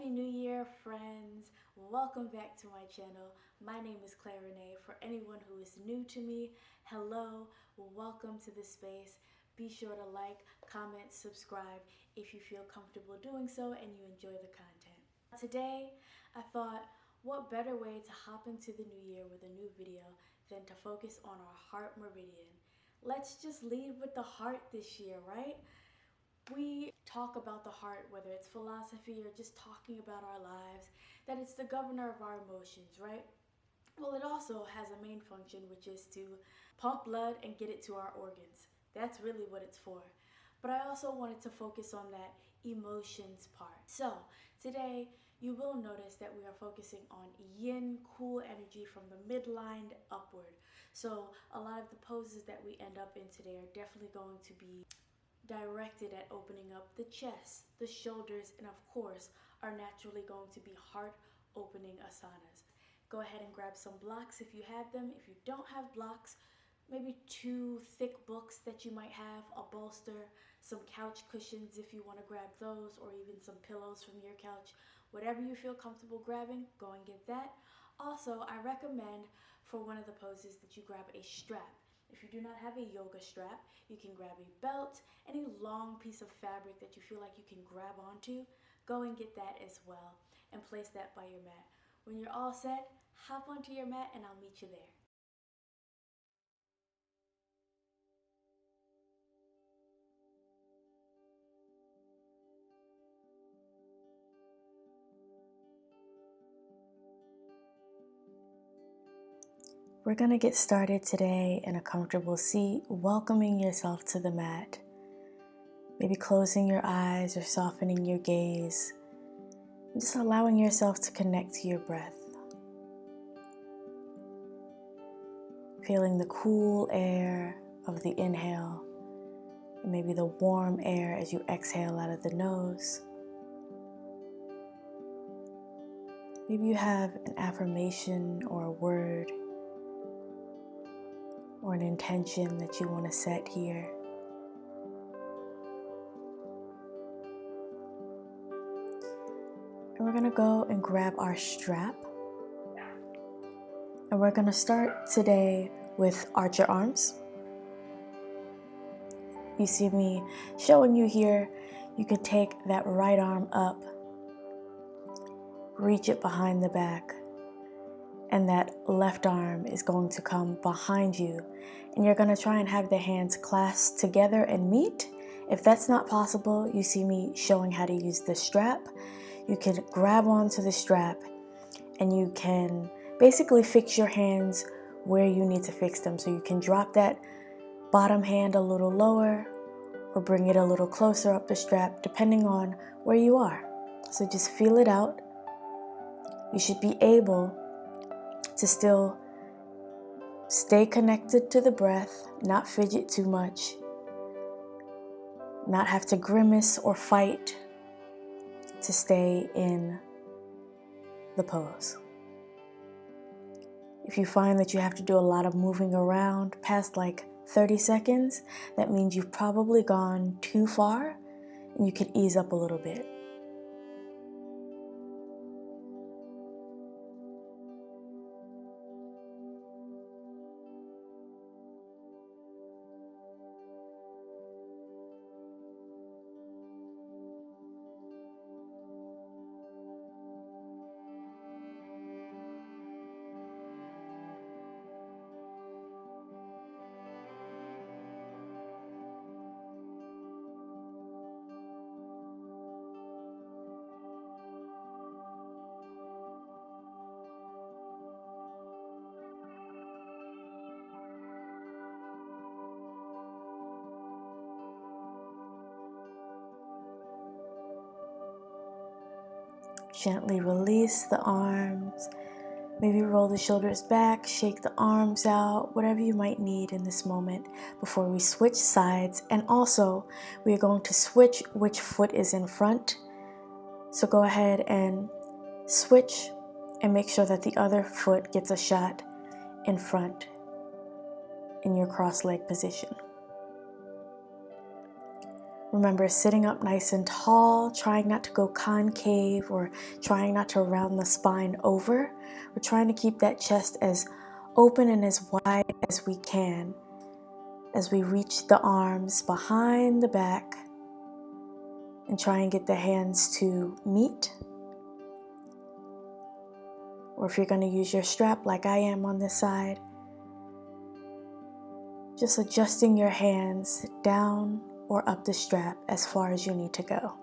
Happy New Year, friends. Welcome back to my channel. My name is Claire Renee. For anyone who is new to me, hello, welcome to this space. Be sure to like, comment, subscribe if you feel comfortable doing so and you enjoy the content. Today, I thought, what better way to hop into the new year with a new video than to focus on our heart meridian. Let's just lead with the heart this year, right? We talk about the heart, whether it's philosophy or just talking about our lives, that it's the governor of our emotions, right? Well, it also has a main function, which is to pump blood and get it to our organs. That's really what it's for. But I also wanted to focus on that emotions part. So today you will notice that we are focusing on yin, cool energy from the midline upward. So a lot of the poses that we end up in today are definitely going to be directed at opening up the chest, the shoulders, and of course are naturally going to be heart opening asanas. Go ahead and grab some blocks if you have them. If you don't have blocks, maybe 2 thick books that you might have, a bolster, some couch cushions if you want to grab those, or even some pillows from your couch. Whatever you feel comfortable grabbing, go and get that. Also, I recommend for one of the poses that you grab a strap. If you do not have a yoga strap, you can grab a belt, any long piece of fabric that you feel like you can grab onto, go and get that as well and place that by your mat. When you're all set, hop onto your mat and I'll meet you there. We're going to get started today in a comfortable seat, welcoming yourself to the mat. Maybe closing your eyes or softening your gaze. Just allowing yourself to connect to your breath. Feeling the cool air of the inhale and maybe the warm air as you exhale out of the nose. Maybe you have an affirmation or a word or an intention that you want to set here. And we're going to go and grab our strap. And we're going to start today with archer arms. You see me showing you here. You could take that right arm up, reach it behind the back, and that left arm is going to come behind you. And you're going to try and have the hands clasped together and meet. If that's not possible, you see me showing how to use the strap. You can grab onto the strap and you can basically fix your hands where you need to fix them. So you can drop that bottom hand a little lower or bring it a little closer up the strap, depending on where you are. So just feel it out. You should be able to still stay connected to the breath, not fidget too much, not have to grimace or fight to stay in the pose. If you find that you have to do a lot of moving around past like 30 seconds, that means you've probably gone too far and you can ease up a little bit. Gently release the arms, maybe roll the shoulders back, shake the arms out, whatever you might need in this moment before we switch sides. And also, we are going to switch which foot is in front. So go ahead and switch and make sure that the other foot gets a shot in front in your cross leg position. Remember, sitting up nice and tall, trying not to go concave or trying not to round the spine over. We're trying to keep that chest as open and as wide as we can as we reach the arms behind the back and try and get the hands to meet. Or if you're going to use your strap like I am on this side, just adjusting your hands down or up the strap as far as you need to go.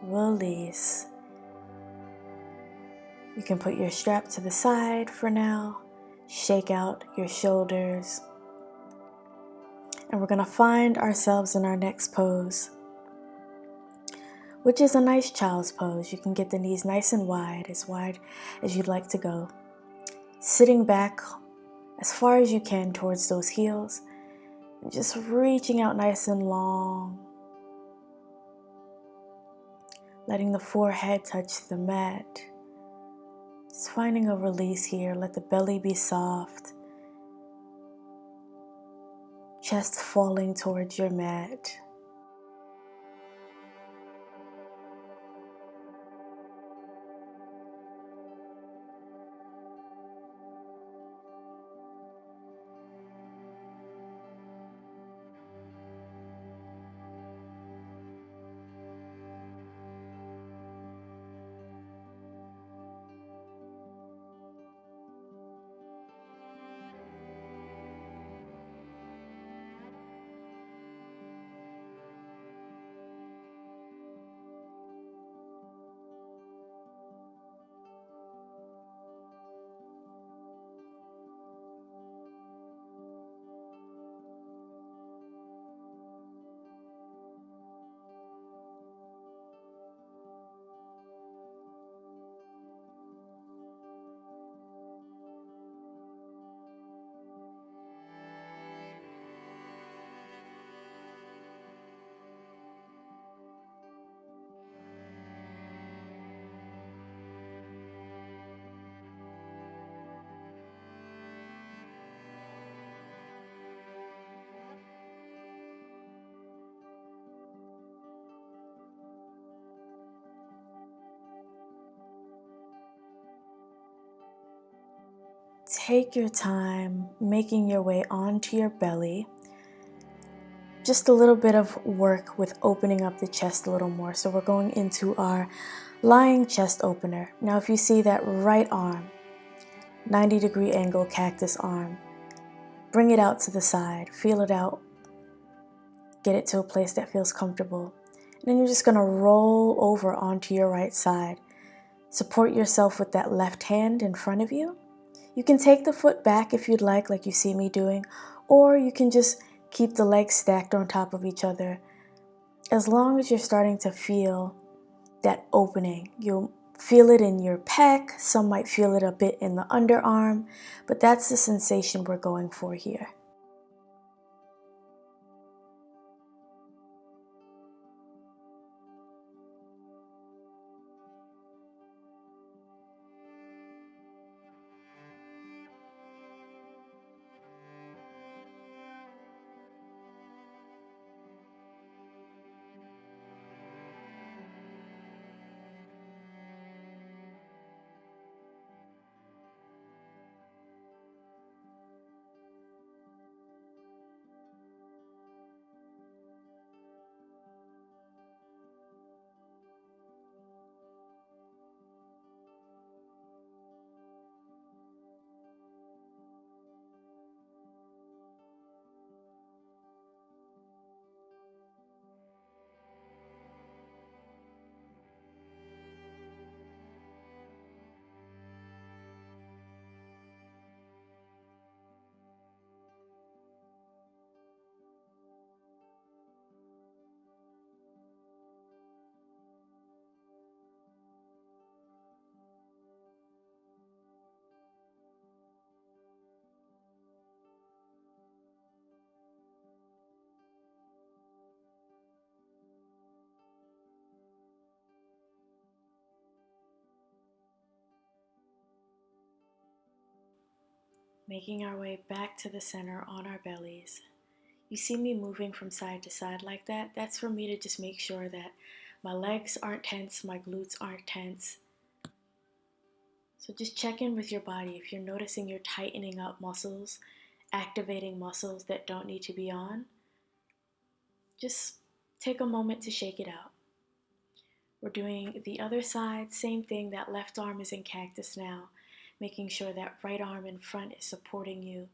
Release. You can put your strap to the side for now. Shake out your shoulders. And we're going to find ourselves in our next pose, which is a nice child's pose. You can get the knees nice and wide as you'd like to go. Sitting back as far as you can towards those heels. And just reaching out nice and long. Letting the forehead touch the mat. Just finding a release here. Let the belly be soft. Chest falling towards your mat. Take your time making your way onto your belly. Just a little bit of work with opening up the chest a little more. So we're going into our lying chest opener. Now if you see that right arm, 90-degree angle cactus arm, bring it out to the side, feel it out, get it to a place that feels comfortable. And then you're just going to roll over onto your right side. Support yourself with that left hand in front of you. You can take the foot back if you'd like you see me doing, or you can just keep the legs stacked on top of each other. As long as you're starting to feel that opening, you'll feel it in your pec, some might feel it a bit in the underarm, but that's the sensation we're going for here. Making our way back to the center on our bellies. You see me moving from side to side like that? That's for me to just make sure that my legs aren't tense, my glutes aren't tense. So just check in with your body. If you're noticing you're tightening up muscles, activating muscles that don't need to be on, just take a moment to shake it out. We're doing the other side, same thing. That left arm is in cactus now, making sure that right arm in front is supporting you.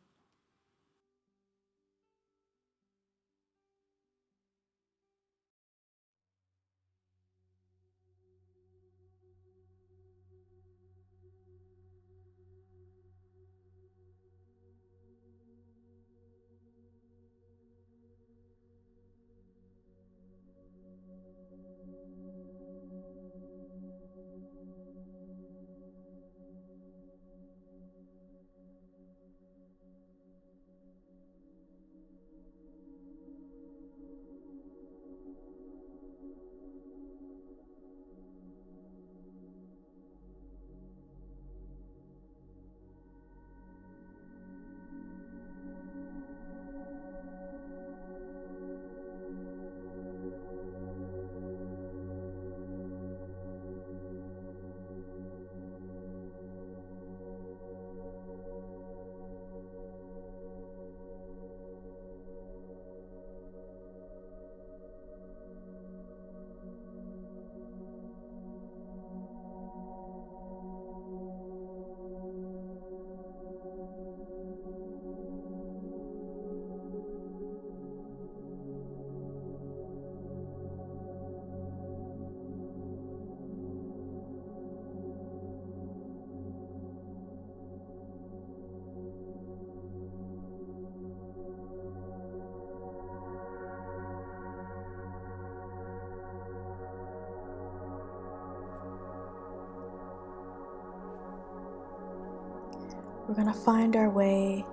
We're gonna find our way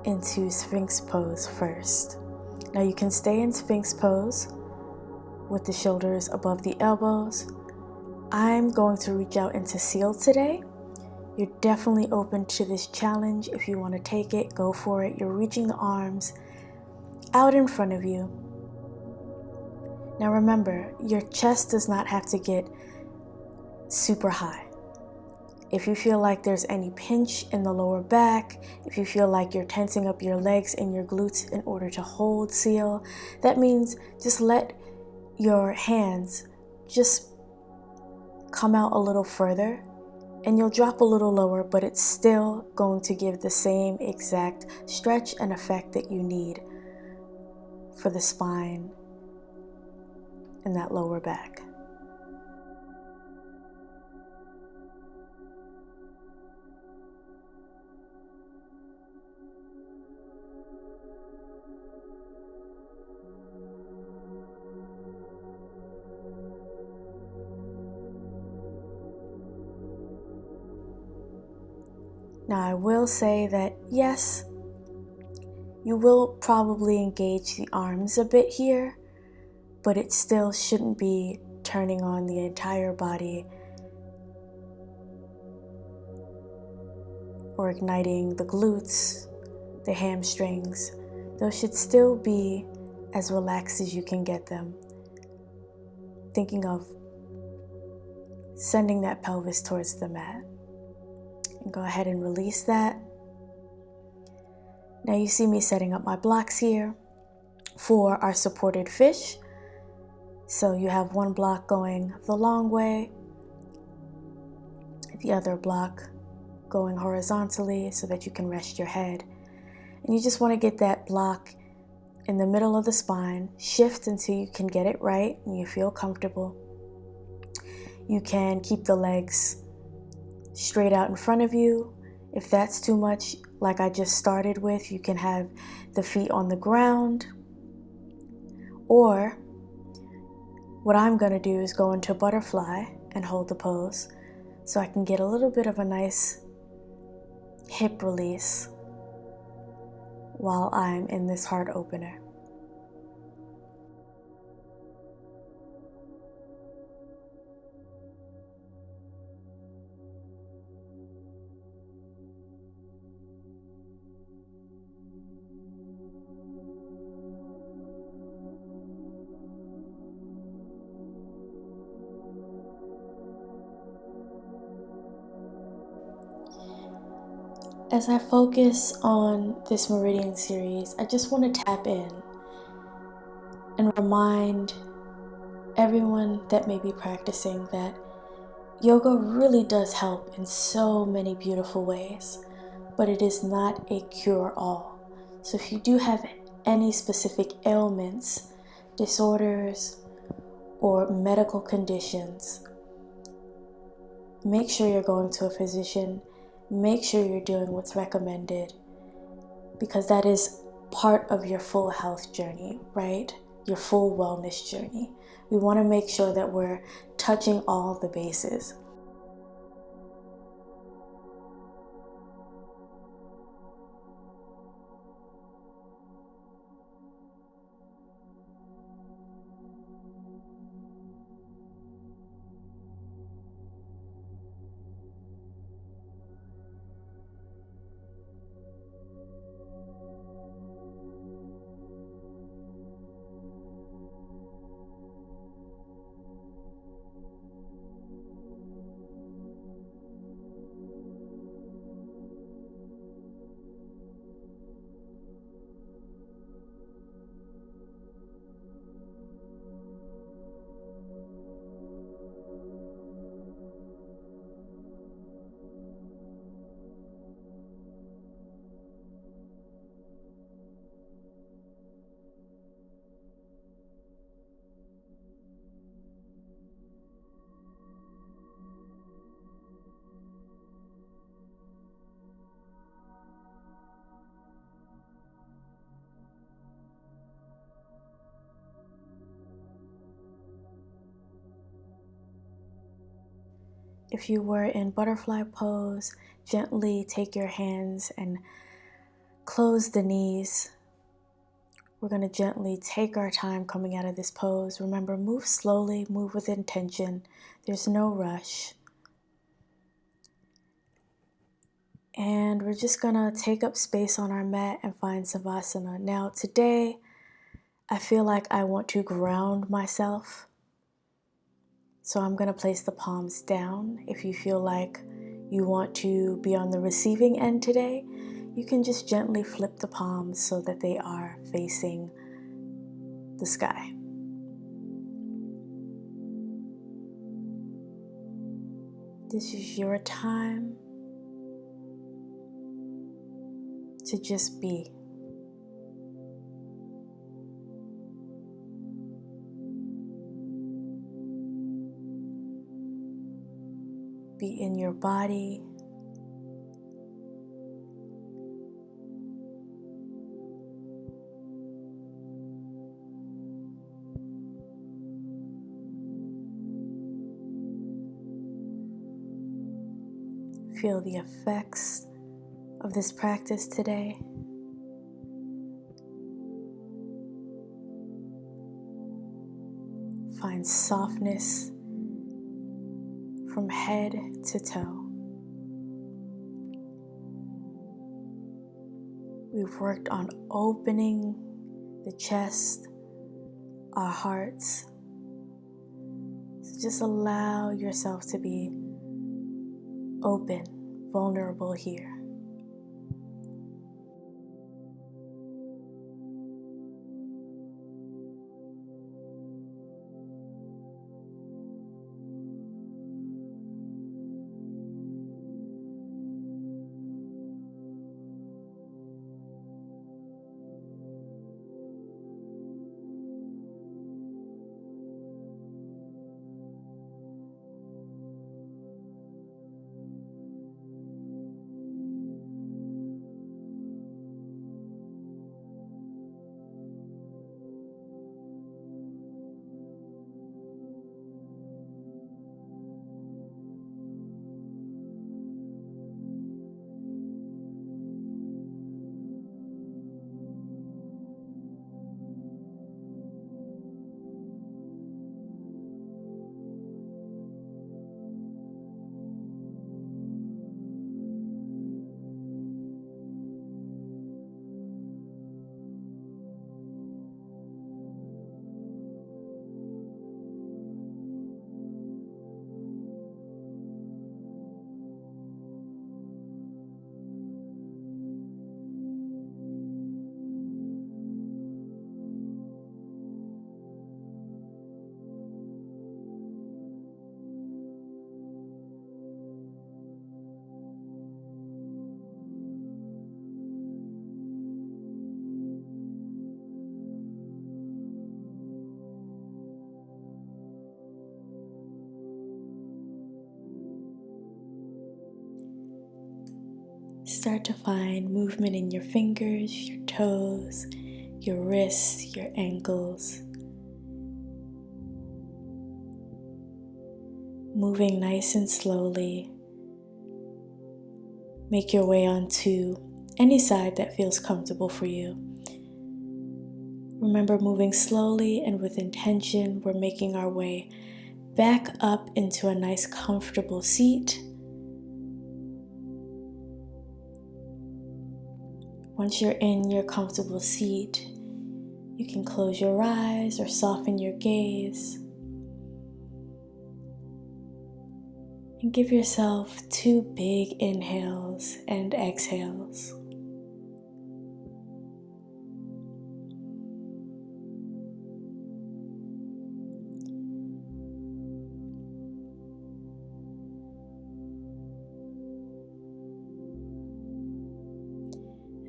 into Sphinx pose first. Now you can stay in Sphinx pose with the shoulders above the elbows. I'm going to reach out into seal today. You're definitely open to this challenge. If you want to take it, go for it. You're reaching the arms out in front of you. Now remember, your chest does not have to get super high. If you feel like there's any pinch in the lower back, if you feel like you're tensing up your legs and your glutes in order to hold seal, that means just let your hands just come out a little further and you'll drop a little lower, but it's still going to give the same exact stretch and effect that you need for the spine and that lower back. Now I will say that yes, you will probably engage the arms a bit here, but it still shouldn't be turning on the entire body or igniting the glutes, the hamstrings. Those should still be as relaxed as you can get them. Thinking of sending that pelvis towards the mat. And go ahead and release that. Now you see me setting up my blocks here for our supported fish. So you have one block going the long way, the other block going horizontally so that you can rest your head. And you just want to get that block in the middle of the spine. Shift until you can get it right and you feel comfortable. You can keep the legs straight out in front of you. If that's too much, like I just started with, you can have the feet on the ground. Or what I'm going to do is go into butterfly and hold the pose so I can get a little bit of a nice hip release while I'm in this heart opener. As I focus on this Meridian series, I just want to tap in and remind everyone that may be practicing that yoga really does help in so many beautiful ways, but it is not a cure-all. So if you do have any specific ailments, disorders, or medical conditions, make sure you're going to a physician. Make sure you're doing what's recommended, because that is part of your full health journey, right? Your full wellness journey. We want to make sure that we're touching all the bases. If you were in butterfly pose, gently take your hands and close the knees. We're going to gently take our time coming out of this pose. Remember, move slowly, move with intention. There's no rush. And we're just going to take up space on our mat and find Savasana. Now, today, I feel like I want to ground myself. So I'm going to place the palms down. If you feel like you want to be on the receiving end today, you can just gently flip the palms so that they are facing the sky. This is your time to just be. Be in your body. Feel the effects of this practice today. Find softness from head to toe. We've worked on opening the chest, our hearts. So just allow yourself to be open, vulnerable here. Start to find movement in your fingers, your toes, your wrists, your ankles. Moving nice and slowly. Make your way onto any side that feels comfortable for you. Remember, moving slowly and with intention, we're making our way back up into a nice comfortable seat. Once you're in your comfortable seat, you can close your eyes or soften your gaze. And give yourself 2 big inhales and exhales.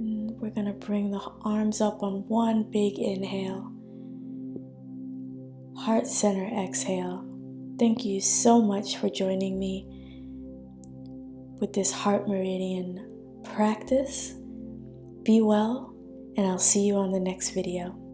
And we're going to bring the arms up on 1 big inhale. Heart center exhale. Thank you so much for joining me with this Heart Meridian practice. Be well, and I'll see you on the next video.